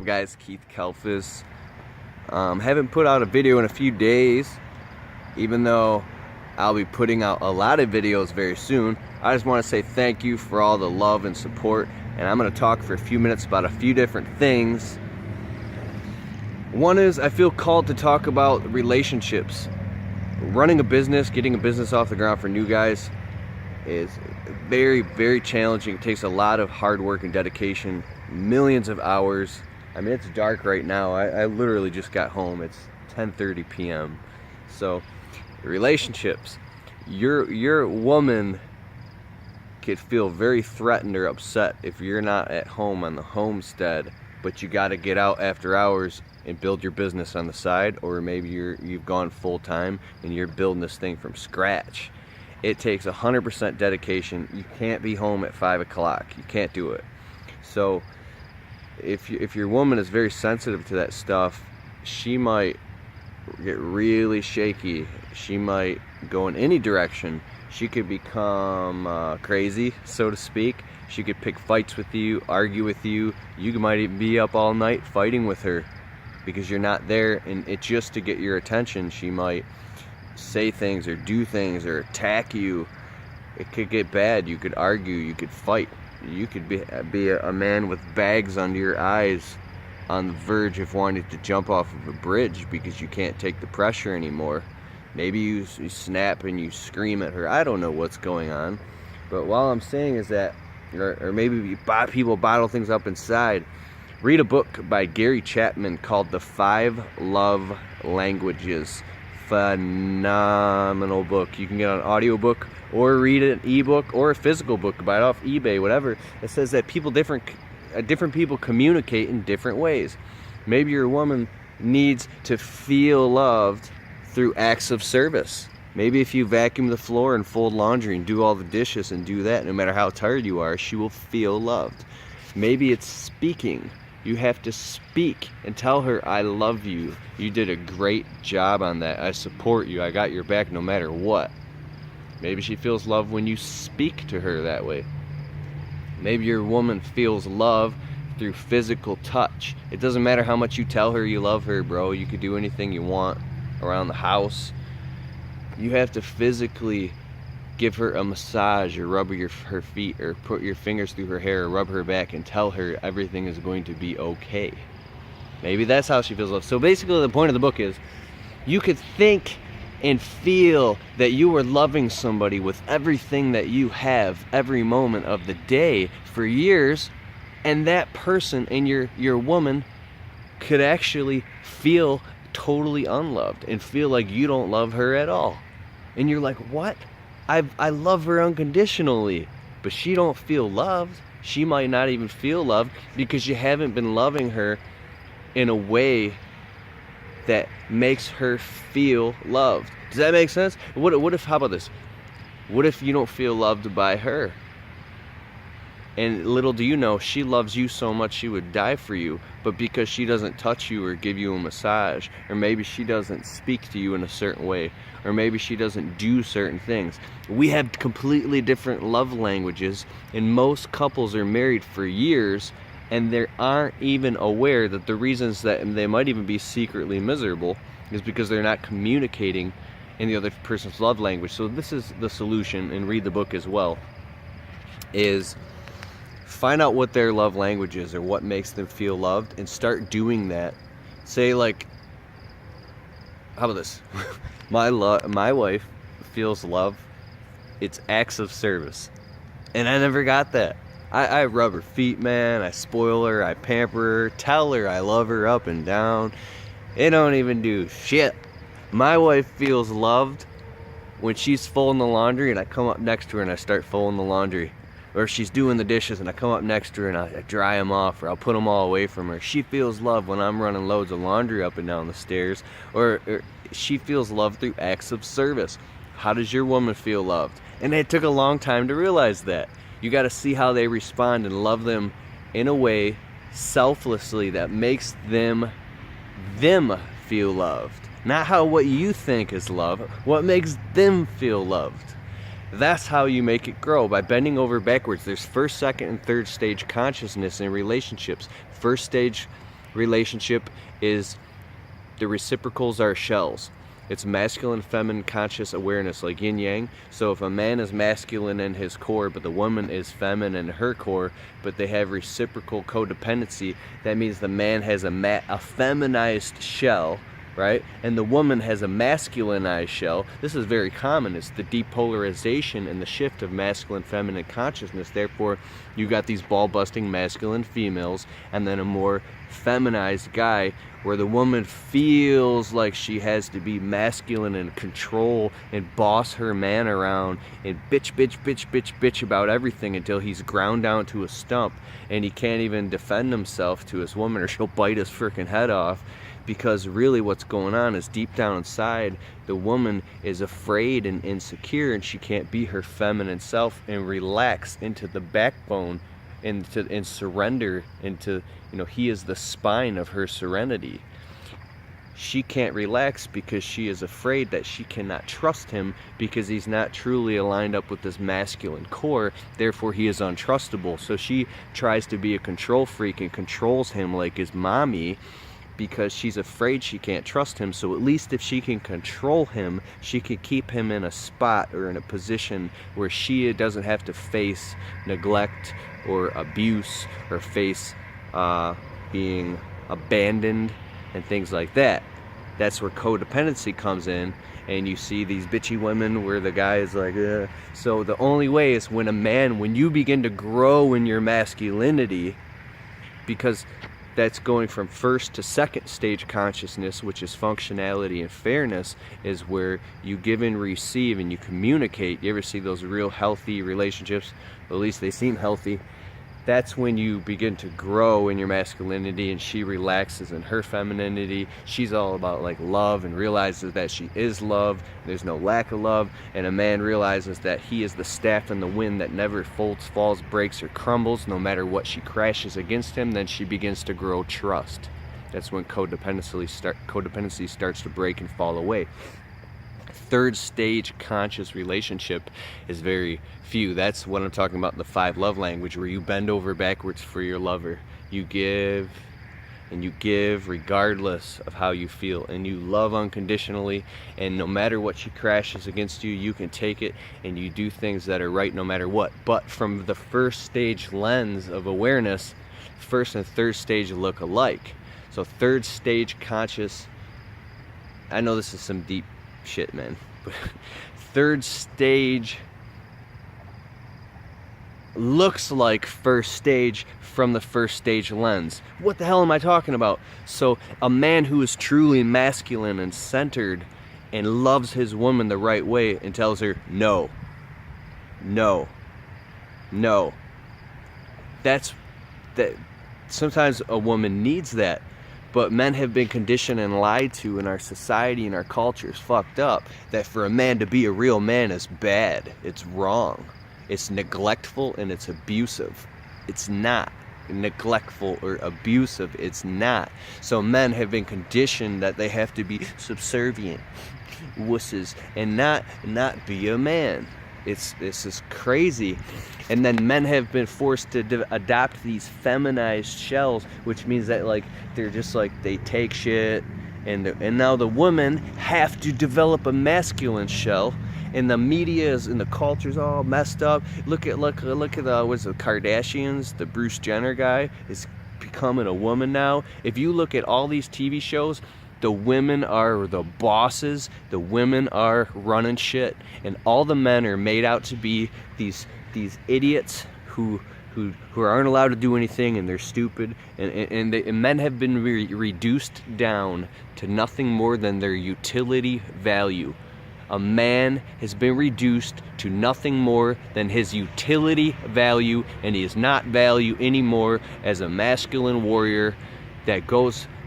guys? Keith Kalfas. Haven't put out a video in a few days, even though I'll be putting out a lot of videos very soon. I just want to say thank you for all the love and support, and I'm going to talk for a few minutes about a few different things. One is, I feel called to talk about relationships. Running a business, getting a business off the ground for new guys is very, very challenging. It takes a lot of hard work and dedication, millions of hours. I mean, it's dark right now. I literally just got home. It's 10:30 p.m. So, relationships. Your woman could feel very threatened or upset if you're not at home on the homestead, but you got to get out after hours and build your business on the side, or maybe you've gone full time and you're building this thing from scratch. It takes 100% dedication. You can't be home at 5 o'clock. You can't do it. So if your woman is very sensitive to that stuff, she might get really shaky. She might go in any direction. She could become crazy, so to speak. She could pick fights with you, argue with you. You might even be up all night fighting with her because you're not there, and it's just to get your attention. She might say things or do things or attack you. It could get bad. You could argue, you could fight. You could be a man with bags under your eyes on the verge of wanting to jump off of a bridge because you can't take the pressure anymore. Maybe you snap and you scream at her. I don't know what's going on. But all I'm saying is that, or maybe people bottle things up inside. Read a book by Gary Chapman called The 5 Love Languages. Phenomenal book. You can get an audiobook or read an ebook or a physical book, buy it off eBay, whatever. It says that different people communicate in different ways. Maybe your woman needs to feel loved through acts of service. Maybe if you vacuum the floor and fold laundry and do all the dishes and do that, no matter how tired you are, she will feel loved. Maybe it's speaking. You have to speak and tell her, I love you. You did a great job on that. I support you. I got your back no matter what. Maybe she feels love when you speak to her that way. Maybe your woman feels love through physical touch. It doesn't matter how much you tell her you love her, bro. You could do anything you want around the house. You have to physically give her a massage or rub her feet or put your fingers through her hair or rub her back and tell her everything is going to be okay. Maybe that's how she feels love. So basically the point of the book is you could think and feel that you are loving somebody with everything that you have every moment of the day for years, and that person and your woman could actually feel totally unloved and feel like you don't love her at all. And you're like, what? I love her unconditionally, but she don't feel loved. She might not even feel loved because you haven't been loving her in a way that makes her feel loved. Does that make sense? What if, how about this? What if you don't feel loved by her? And little do you know, she loves you so much she would die for you, but because she doesn't touch you or give you a massage, or maybe she doesn't speak to you in a certain way, or maybe she doesn't do certain things. We have completely different love languages, and most couples are married for years, and they aren't even aware that the reasons that they might even be secretly miserable is because they're not communicating in the other person's love language. So this is the solution, and read the book as well, is find out what their love language is or what makes them feel loved and start doing that. Say, like, how about this? My wife feels love. It's acts of service. And I never got that. I rub her feet, man. I spoil her. I pamper her. Tell her I love her up and down. It don't even do shit. My wife feels loved when she's folding the laundry and I come up next to her and I start folding the laundry. Or she's doing the dishes and I come up next to her and I dry them off, or I'll put them all away from her. She feels love when I'm running loads of laundry up and down the stairs. Or she feels love through acts of service. How does your woman feel loved? And it took a long time to realize that. You got to see how they respond and love them in a way selflessly that makes them feel loved. Not how what you think is love, what makes them feel loved. That's how you make it grow, by bending over backwards. There's first, second, and third stage consciousness in relationships. First stage relationship is the reciprocals are shells. It's masculine, feminine, conscious awareness, like yin yang. So if a man is masculine in his core, but the woman is feminine in her core, but they have reciprocal codependency, that means the man has a feminized shell, right? And the woman has a masculinized shell. This is very common. It's the depolarization and the shift of masculine, feminine consciousness. Therefore, you got these ball-busting masculine females, and then a more feminized guy, where the woman feels like she has to be masculine and control and boss her man around and bitch about everything until he's ground down to a stump and he can't even defend himself to his woman, or she'll bite his freaking head off. Because really what's going on is, deep down inside, the woman is afraid and insecure, and she can't be her feminine self and relax into the backbone and surrender into, he is the spine of her serenity. She can't relax because she is afraid that she cannot trust him, because he's not truly aligned up with this masculine core. Therefore, he is untrustable. So she tries to be a control freak and controls him like his mommy, because she's afraid she can't trust him. So at least if she can control him, she can keep him in a spot or in a position where she doesn't have to face neglect or abuse, or face being abandoned and things like that. That's where codependency comes in, and you see these bitchy women where the guy is like, ugh. So the only way is when you begin to grow in your masculinity, because that's going from first to second stage consciousness, which is functionality and fairness, is where you give and receive and you communicate. You ever see those real healthy relationships? At least they seem healthy. That's when you begin to grow in your masculinity, and she relaxes in her femininity. She's all about like love and realizes that she is love. There's no lack of love. And a man realizes that he is the staff in the wind that never folds, falls, breaks, or crumbles, no matter what she crashes against him. Then she begins to grow trust. That's when codependency starts to break and fall away. Third stage conscious relationship is very few. That's what I'm talking about in the 5 love language, where you bend over backwards for your lover. You give and you give regardless of how you feel, and you love unconditionally, and no matter what she crashes against you, you can take it and you do things that are right no matter what. But from the first stage lens of awareness, first and third stage look alike. So third stage conscious, I know this is some deep shit, man, but third stage looks like first stage from the first stage lens. What the hell am I talking about? So a man who is truly masculine and centered and loves his woman the right way and tells her no, that's that. Sometimes a woman needs that. But men have been conditioned and lied to in our society and our culture is fucked up, that for a man to be a real man is bad. It's wrong. It's neglectful and it's abusive. It's not neglectful or abusive. It's not. So men have been conditioned that they have to be subservient, wusses, and not be a man. This is crazy. And then men have been forced to adopt these feminized shells, which means that like they're just like they take shit, and now the women have to develop a masculine shell, and the media is and the culture's all messed up. Look at what's the Kardashians, the Bruce Jenner guy is becoming a woman now. If you look at all these TV shows, the women are the bosses, the women are running shit, and all the men are made out to be these idiots who aren't allowed to do anything, and they're stupid, and men have been reduced down to nothing more than their utility value. A man has been reduced to nothing more than his utility value, and he is not value anymore as a masculine warrior that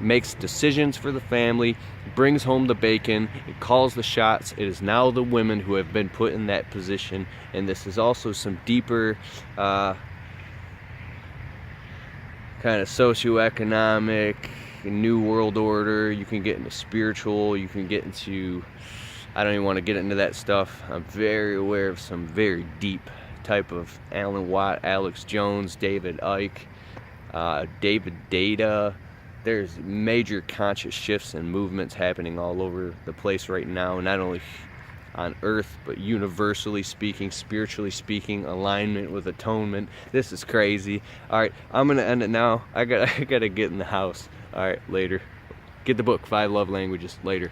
makes decisions for the family, brings home the bacon, it calls the shots. It is now the women who have been put in that position. And this is also some deeper kind of socioeconomic, new world order. You can get into spiritual, you can get into, I don't even want to get into that stuff. I'm very aware of some very deep type of Alan Watt, Alex Jones, David Icke, David Data, there's major conscious shifts and movements happening all over the place right now, not only on earth but universally speaking, spiritually speaking, alignment with atonement. This is crazy. All right, I'm gonna end it now. I gotta get in the house. All right, later. Get the book, 5 Love Languages. Later.